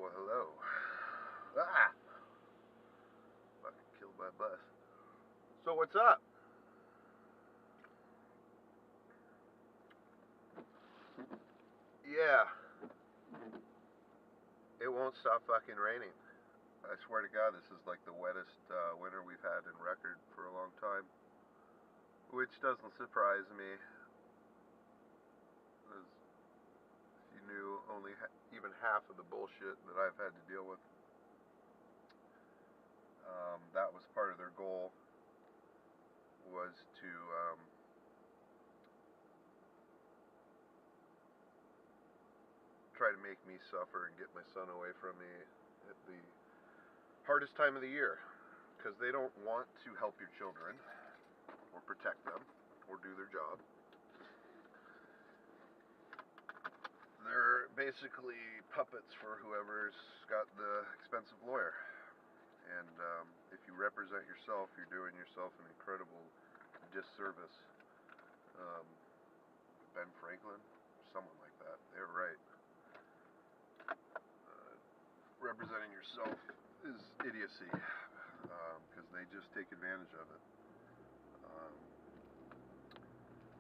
Well, hello. Ah! Fucking killed my bus. So what's up? Yeah. It won't stop fucking raining. I swear to God, this is like the wettest winter we've had in record for a long time. Which doesn't surprise me. As if you knew only even half of the bullshit that I've had to deal with. That was part of their goal, was to try to make me suffer and get my son away from me at the hardest time of the year, because they don't want to help your children or protect them or do their job. They're basically puppets for whoever's got the expensive lawyer. And if you represent yourself, you're doing yourself an incredible disservice. Ben Franklin, someone like that, they're right. Representing yourself is idiocy, because they just take advantage of it.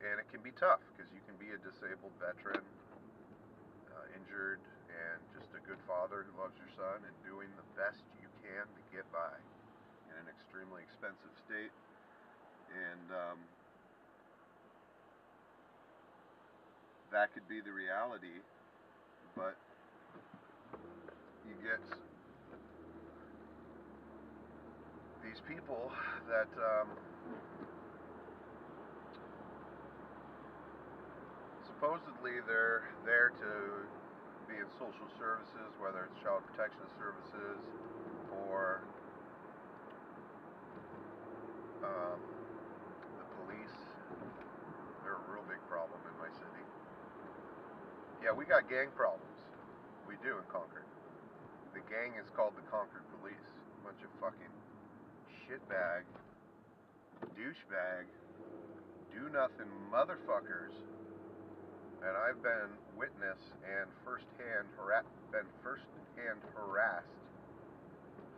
And it can be tough, because you can be a disabled veteran, injured, and just a good father who loves your son and doing the best you can to get by in an extremely expensive state. And that could be the reality, but you get these people that supposedly they're there to be in social services, whether it's child protection services or the police. They're a real big problem in my city. Yeah, we got gang problems. We do in Concord. The gang is called the Concord Police. A bunch of fucking shitbag, douchebag, do-nothing motherfuckers. And I've been witness and firsthand harassed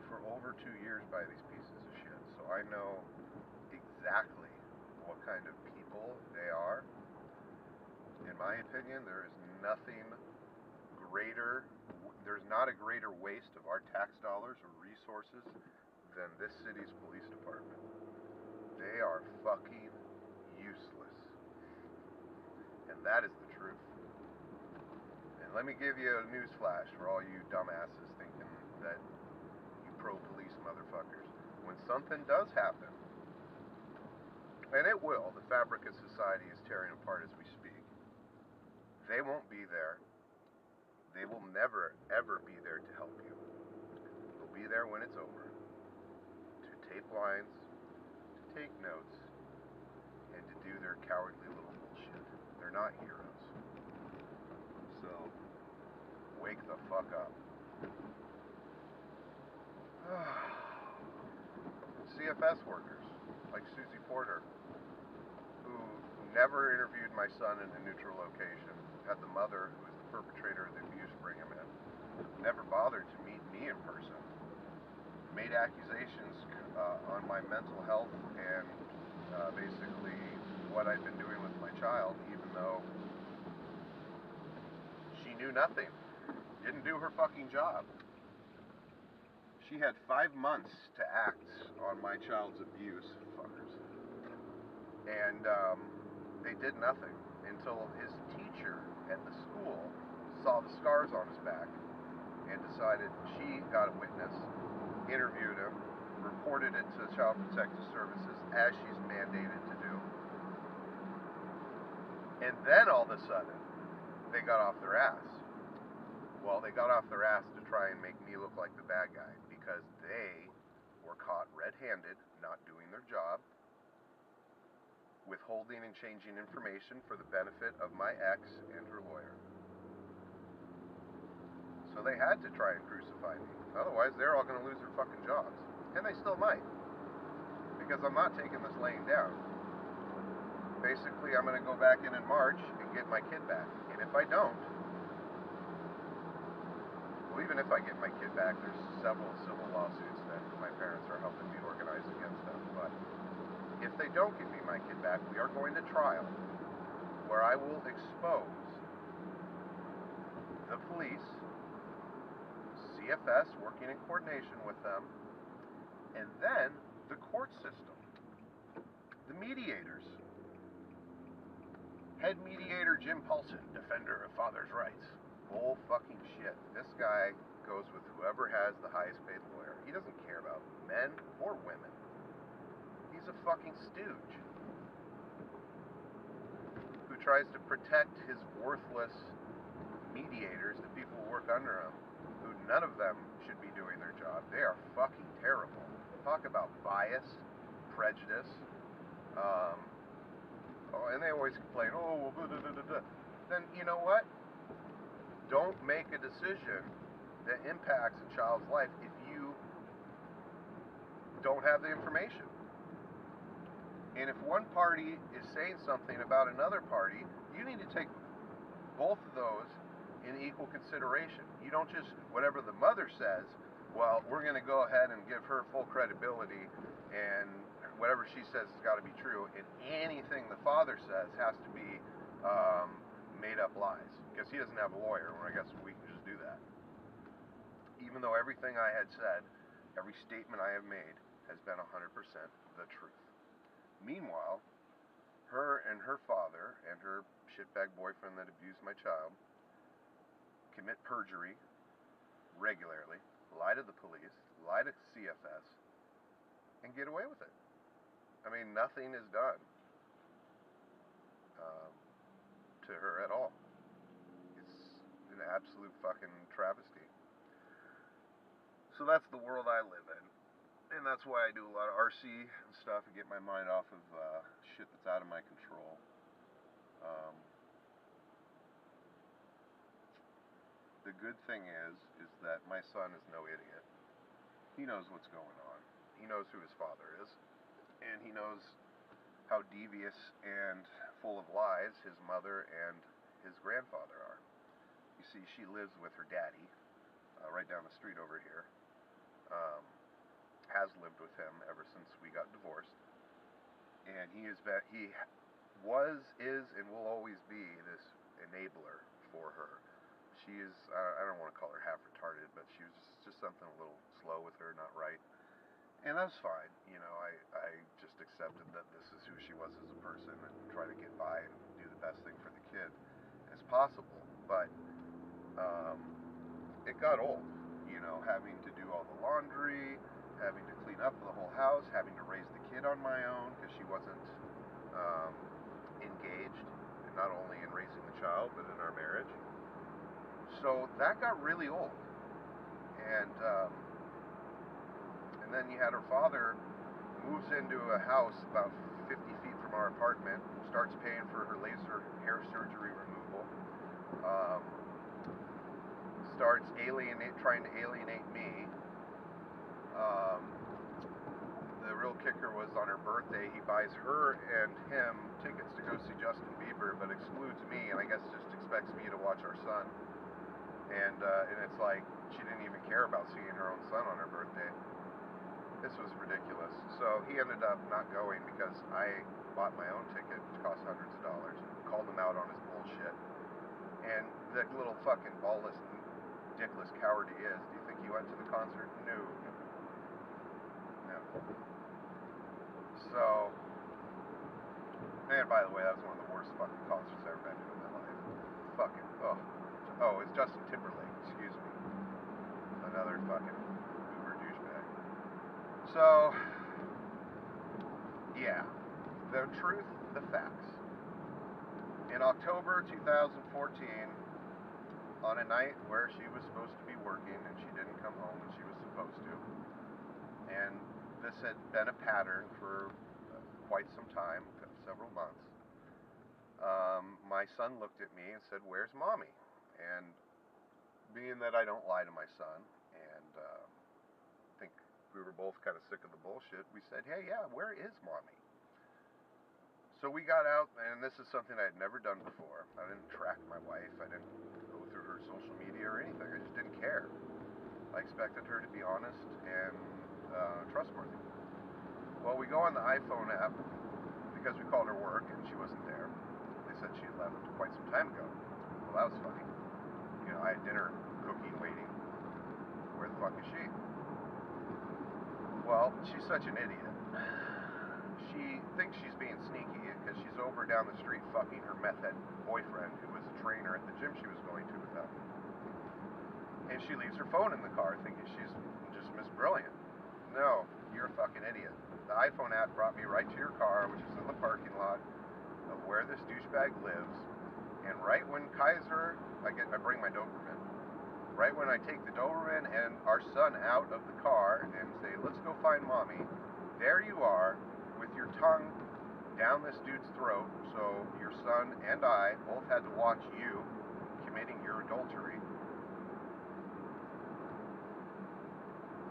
for over 2 years by these pieces of shit. So I know exactly what kind of people they are. In my opinion, there is nothing greater, there's not a greater waste of our tax dollars or resources than this city's police department. They are fucking useless. And that is the truth. And let me give you a news flash for all you dumbasses thinking that you pro-police motherfuckers. When something does happen, and it will, the fabric of society is tearing apart as we speak, they won't be there. They will never, ever be there to help you. They'll be there when it's over, to tape lines, to take notes, and to do their cowardly little bullshit. They're not heroes. So, wake the fuck up. CFS workers, like Susie Porter, who never interviewed my son in a neutral location, had the mother, who was the perpetrator of the abuse, bring him in, never bothered to meet me in person, made accusations on my mental health and basically what I'd been doing with my child, even though she knew nothing, didn't do her fucking job. She had 5 months to act on my child's abuse, fuckers. And they did nothing until his teacher at the school saw the scars on his back and decided she got a witness, interviewed him, reported it to Child Protective Services as she's mandated to do. And then all of a sudden, they got off their ass. Well, they got off their ass to try and make me look like the bad guy because they were caught red-handed, not doing their job, withholding and changing information for the benefit of my ex and her lawyer. So they had to try and crucify me. Otherwise, they're all going to lose their fucking jobs. And they still might. Because I'm not taking this laying down. Basically, I'm going to go back in March and get my kid back. And if I don't, Well, even if I get my kid back, there's several civil lawsuits that my parents are helping me organize against them. But if they don't give me my kid back, we are going to trial, where I will expose the police, CFS working in coordination with them, and then the court system, the mediators. Head mediator Jim Paulson, defender of father's rights. Bull fucking shit. This guy goes with whoever has the highest paid lawyer. He doesn't care about men or women. He's a fucking stooge who tries to protect his worthless mediators, the people who work under him, who none of them should be doing their job. They are fucking terrible. Talk about bias, prejudice, and they always complain, oh, well, blah, blah, blah, blah. Then you know what? Don't make a decision that impacts a child's life if you don't have the information. And if one party is saying something about another party, you need to take both of those in equal consideration. You don't just, whatever the mother says, well, we're going to go ahead and give her full credibility, and whatever she says has got to be true, and anything the father says has to be made up lies, because he doesn't have a lawyer, and I guess we can just do that. Even though everything I had said, every statement I have made has been 100% the truth. Meanwhile, her and her father and her shitbag boyfriend that abused my child commit perjury regularly, lie to the police, lie to CFS, and get away with it. I mean, nothing is done to her at all. It's an absolute fucking travesty. So that's the world I live in. And that's why I do a lot of RC and stuff to get my mind off of shit that's out of my control. The good thing is that my son is no idiot. He knows what's going on. He knows who his father is. And he knows how devious and full of lies his mother and his grandfather are. You see, she lives with her daddy right down the street over here. Has lived with him ever since we got divorced. And he was, is, and will always be this enabler for her. She is, I don't want to call her half retarded, but she was just something a little slow with her, not right. And that's fine. You know, I just accepted that this is who she was as a person and try to get by and do the best thing for the kid as possible. But it got old, you know, having to do all the laundry, having to clean up the whole house, having to raise the kid on my own because she wasn't engaged, not only in raising the child, but in our marriage. So that got really old. And then you had her father moves into a house about 50 feet from our apartment, starts paying for her laser hair surgery removal, starts trying to alienate me. The real kicker was on her birthday, he buys her and him tickets to go see Justin Bieber, but excludes me, and I guess just expects me to watch our son. And it's like she didn't even care about seeing her own son on her birthday. This was ridiculous. So he ended up not going because I bought my own ticket, which cost hundreds of dollars, called him out on his bullshit. And that little fucking ballless, dickless coward he is, do you think he went to the concert? No. So, and by the way, that was one of the worst fucking concerts I've ever been to in my life. Fucking, oh, it's Justin Timberlake, excuse me. Another fucking uber douchebag. So, yeah, the truth, the facts. In October 2014, on a night where she was supposed to be working and she didn't come home when she was supposed to, and this had been a pattern for quite some time, several months, my son looked at me and said, "Where's mommy?" And being that I don't lie to my son, and I think we were both kind of sick of the bullshit, we said, "Hey, yeah, where is mommy?" So we got out, and this is something I had never done before. I didn't track my wife. I didn't go through her social media or anything. I just didn't care. expected her to be honest and trustworthy. Well, we go on the iPhone app because we called her work and she wasn't there. They said she had left quite some time ago. Well, that was funny. You know, I had dinner cooking waiting. Where the fuck is she? Well, she's such an idiot. She thinks she's being sneaky because she's over down the street fucking her meth head boyfriend who was a trainer at the gym she was going to with them. And she leaves her phone in the car thinking she's just Miss Brilliant. No, you're a fucking idiot. The iPhone app brought me right to your car, which is in the parking lot of where this douchebag lives. And right when Kaiser, I bring my Doberman. Right when I take the Doberman and our son out of the car and say, let's go find mommy, there you are with your tongue down this dude's throat. So your son and I both had to watch you committing your adultery.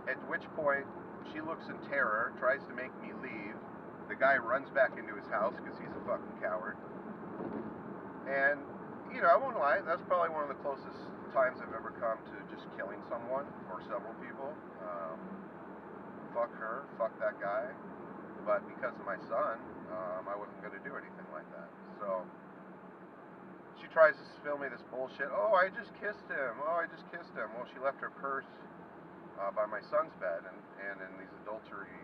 At which point, she looks in terror, tries to make me leave. The guy runs back into his house because he's a fucking coward. And, you know, I won't lie, that's probably one of the closest times I've ever come to just killing someone or several people. Fuck her, fuck that guy. But because of my son, I wasn't going to do anything like that. So she tries to spill me this bullshit. Oh, I just kissed him. Oh, I just kissed him. Well, she left her purse by my son's bed, and in these adultery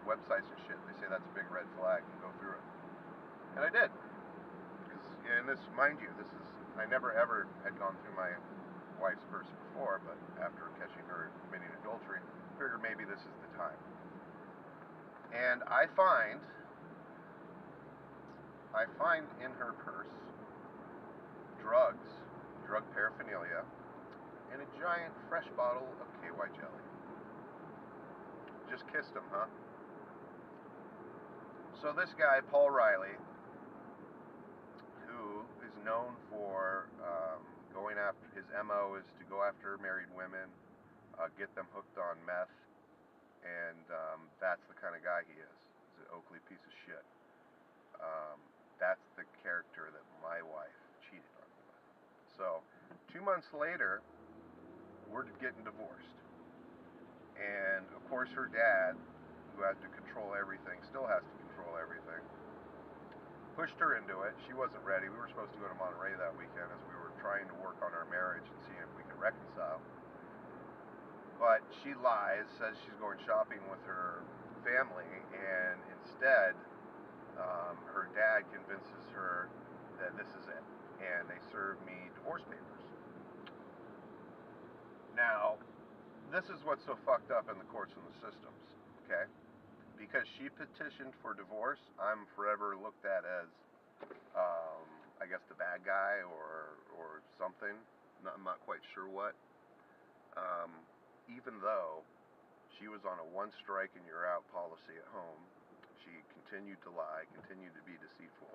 websites and shit, they say that's a big red flag and go through it. And I did. And this, mind you, this is, I never ever had gone through my wife's purse before, but after catching her committing adultery, I figured maybe this is the time. And I find in her purse drugs, drug paraphernalia, and a giant fresh bottle of KY jelly. Just kissed him, huh? So this guy, Paul Riley, who is known for going after, his MO is to go after married women, get them hooked on meth, and that's the kind of guy he is. He's an Oakley piece of shit. That's the character that my wife cheated on me with. So 2 months later, we're getting divorced. And of course her dad, who has to control everything, still has to control everything, pushed her into it. She wasn't ready. We were supposed to go to Monterey that weekend as we were trying to work on our marriage and seeing if we could reconcile. But she lies, says she's going shopping with her family, and instead her dad convinces her that this is it, and they serve me divorce papers. Now, this is what's so fucked up in the courts and the systems, okay? Because she petitioned for divorce, I'm forever looked at as, I guess, the bad guy or something. I'm not quite sure what. Even though she was on a one strike and you're out policy at home, she continued to lie, continued to be deceitful.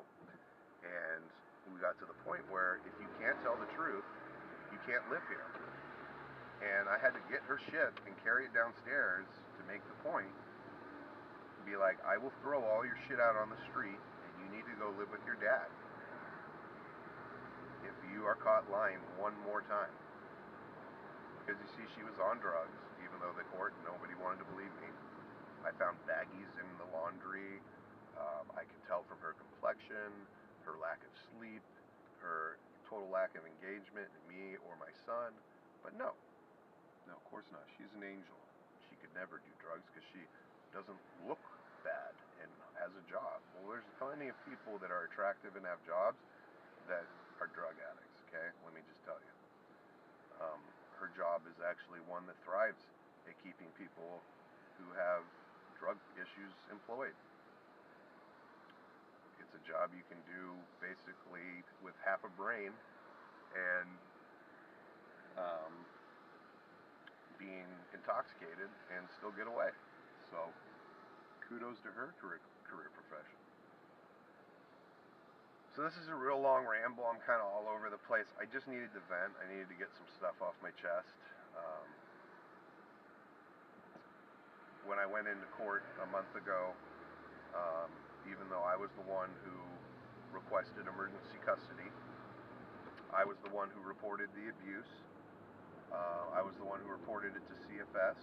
And we got to the point where if you can't tell the truth, you can't live here. And I had to get her shit and carry it downstairs to make the point. Be like, I will throw all your shit out on the street and you need to go live with your dad if you are caught lying one more time. Because you see, she was on drugs, even though the court, nobody wanted to believe me. I found baggies in the laundry. I could tell from her complexion, her lack of sleep, her total lack of engagement in me or my son. But no, of course not. She's an angel. She could never do drugs because she doesn't look bad and has a job. Well, there's plenty of people that are attractive and have jobs that are drug addicts, okay? Let me just tell you. Her job is actually one that thrives at keeping people who have drug issues employed. It's a job you can do basically with half a brain and being intoxicated and still get away. So kudos to her career profession. So this is a real long ramble. I'm kind of all over the place. I just needed to vent. I needed to get some stuff off my chest. When I went into court a month ago, even though I was the one who requested emergency custody, I was the one who reported the abuse. I was the one who reported it to CFS.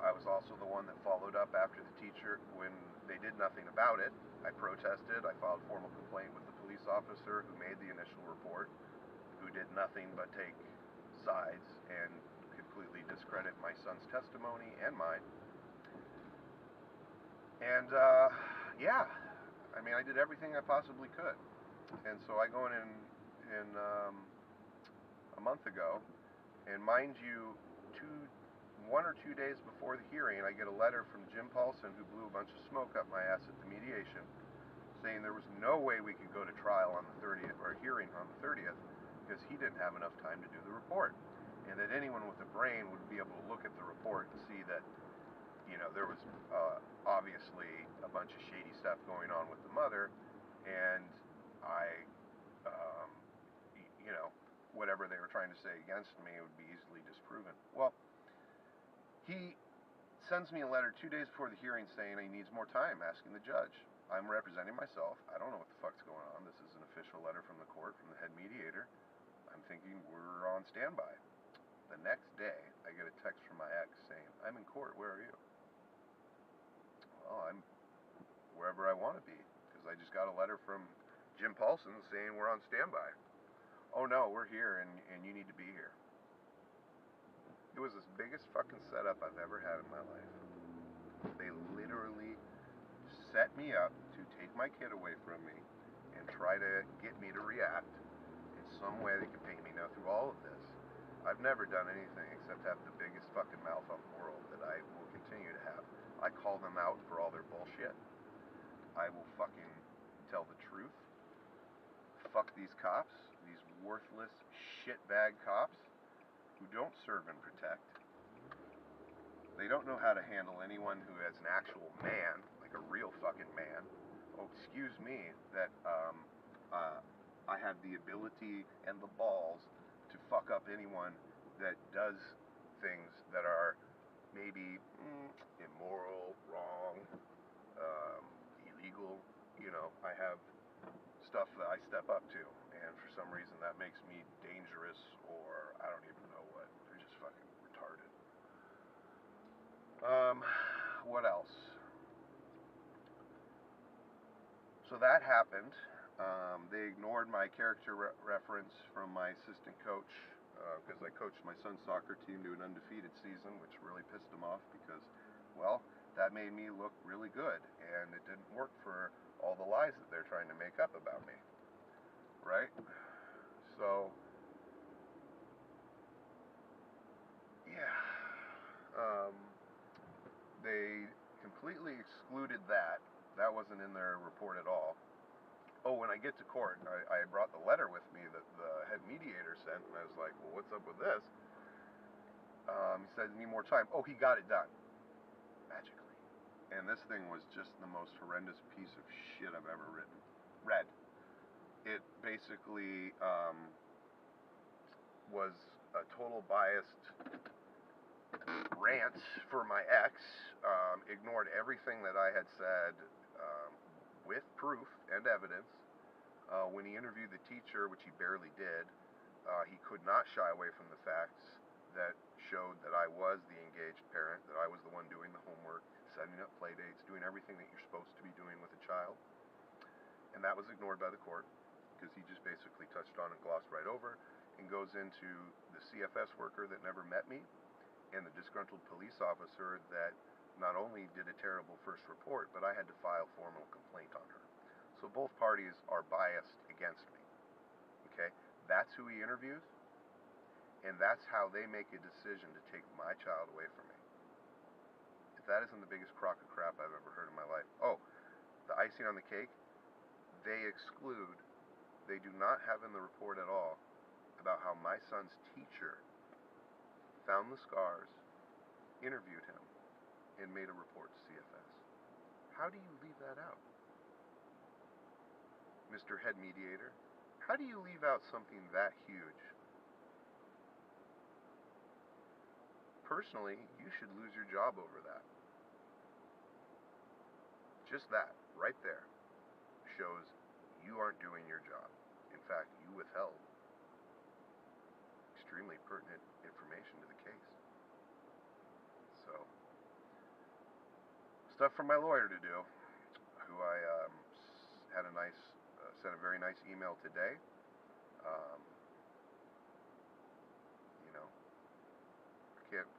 I was also the one that followed up after the teacher when they did nothing about it. I protested. I filed a formal complaint with the police officer who made the initial report, who did nothing but take sides and completely discredit my son's testimony and mine. And yeah, I mean, I did everything I possibly could. And so I go in a month ago, and mind you, 1 or 2 days before the hearing, I get a letter from Jim Paulson, who blew a bunch of smoke up my ass at the mediation, saying there was no way we could go to trial on the 30th, or hearing on the 30th, because he didn't have enough time to do the report, and that anyone with a brain would be able to look at the report and see that, you know, there was obviously a bunch of shady stuff going on with the mother, and you know, whatever they were trying to say against me would be easily disproven. Well, he sends me a letter 2 days before the hearing saying he needs more time, asking the judge. I'm representing myself. I don't know what the fuck's going on. This is an official letter from the court, from the head mediator. I'm thinking we're on standby. The next day, I get a text from my ex saying, I'm in court, where are you? Well, I'm wherever I want to be, because I just got a letter from Jim Paulson saying we're on standby. Oh no, we're here, and you need to be here. It was the biggest fucking setup I've ever had in my life. They literally set me up to take my kid away from me and try to get me to react in some way they could pay me. Now, through all of this, I've never done anything except have the biggest fucking mouth on the world that I will continue to have. I call them out for all their bullshit. I will fucking tell the truth. Fuck these cops, these worthless shitbag cops who don't serve and protect. They don't know how to handle anyone who is an actual man, like a real fucking man. Oh, excuse me, that I have the ability and the balls to fuck up anyone that does things that are maybe immoral, wrong, illegal. You know, I have stuff that I step up to, and for some reason that makes me dangerous, or I don't even know what. They're just fucking retarded. What else? So that happened. They ignored my character reference from my assistant coach, because I coached my son's soccer team to an undefeated season, which really pissed him off because, well, that made me look really good, and it didn't work for all the lies that they're trying to make up about me, right? So, yeah, they completely excluded that. That wasn't in their report at all. Oh, when I get to court, I brought the letter with me that the head mediator sent, and I was like, well, what's up with this? He said, need more time. Oh, he got it done. Magically. And this thing was just the most horrendous piece of shit I've ever read. It basically was a total biased rant for my ex, ignored everything that I had said with proof and evidence. When he interviewed the teacher, which he barely did, he could not shy away from the facts that showed that I was the engaged parent, that I was the one doing the homework, setting up play dates, doing everything that you're supposed to be doing with a child. And that was ignored by the court, because he just basically touched on and glossed right over, and goes into the CFS worker that never met me, and the disgruntled police officer that not only did a terrible first report, but I had to file formal complaint on her. So both parties are biased against me. Okay? That's who he interviews, and that's how they make a decision to take my child away from me. If that isn't the biggest crock of crap I've ever heard in my life. Oh, the icing on the cake, they exclude, they do not have in the report at all about how my son's teacher found the scars, interviewed him, and made a report to CFS. How do you leave that out? Mr. Head Mediator, how do you leave out something that huge? Personally, you should lose your job over that. Just that, right there, shows you aren't doing your job. In fact, you withheld extreme extremely pertinent information to the case. So, stuff for my lawyer to do, who I sent a very nice email today. Um, you know,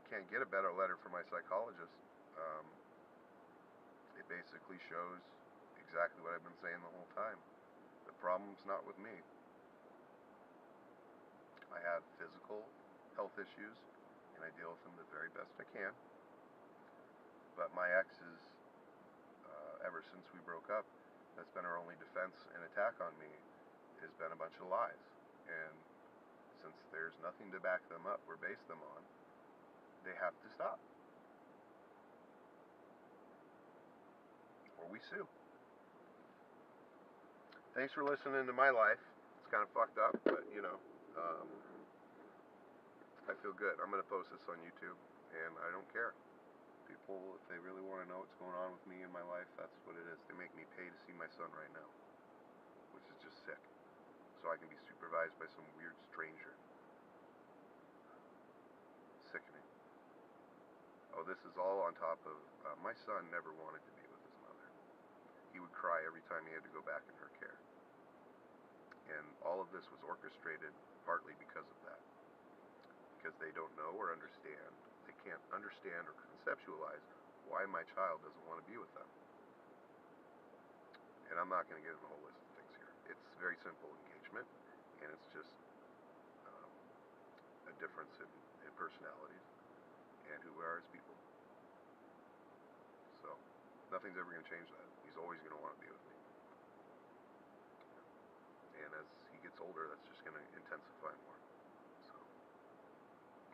can't get a better letter from my psychologist. Um, it basically shows exactly what I've been saying the whole time. The problem's not with me. I have physical health issues, and I deal with them the very best I can. But my ex is, ever since we broke up, that's been her only defense and attack on me, has been a bunch of lies. And since there's nothing to back them up or base them on, they have to stop. Or we sue. Thanks for listening to my life. It's kind of fucked up, but I feel good. I'm going to post this on YouTube, and I don't care. People, if they really want to know what's going on with me in my life, that's what it is. They make me pay to see my son right now, which is just sick. So I can be supervised by some weird stranger. Sickening. Oh, this is all on top of, my son never wanted to be with his mother. He would cry every time he had to go back in her care. And all of this was orchestrated partly because of that. Because they don't know or understand. They can't understand or conceptualize why my child doesn't want to be with them. And I'm not going to get into the whole list of things here. It's very simple engagement, and it's just a difference in personalities and who we are as people. So, nothing's ever going to change that. He's always going to want to be with me. And as he gets older, that's just going to intensify more. So,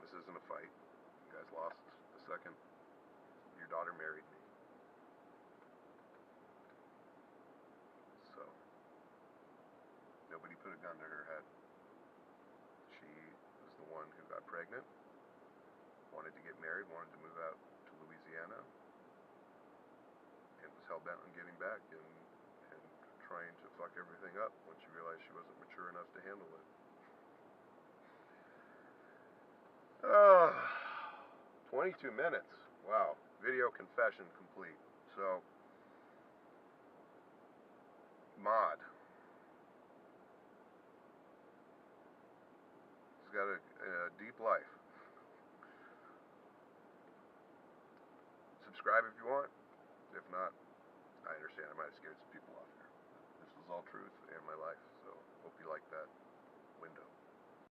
this isn't a fight. You guys lost the second your daughter married me. So, nobody put a gun to her head. She was the one who got pregnant, wanted to get married, wanted to move out to Louisiana, and was hell-bent on getting back and trying to fuck everything up when she realized she wasn't mature enough to handle it. 22 minutes. Wow. Video confession complete. So, Mod. He's got a deep life. Subscribe if you want. If not, I understand. I might have scared some people off here. This was all truth and my life, so hope you like that window.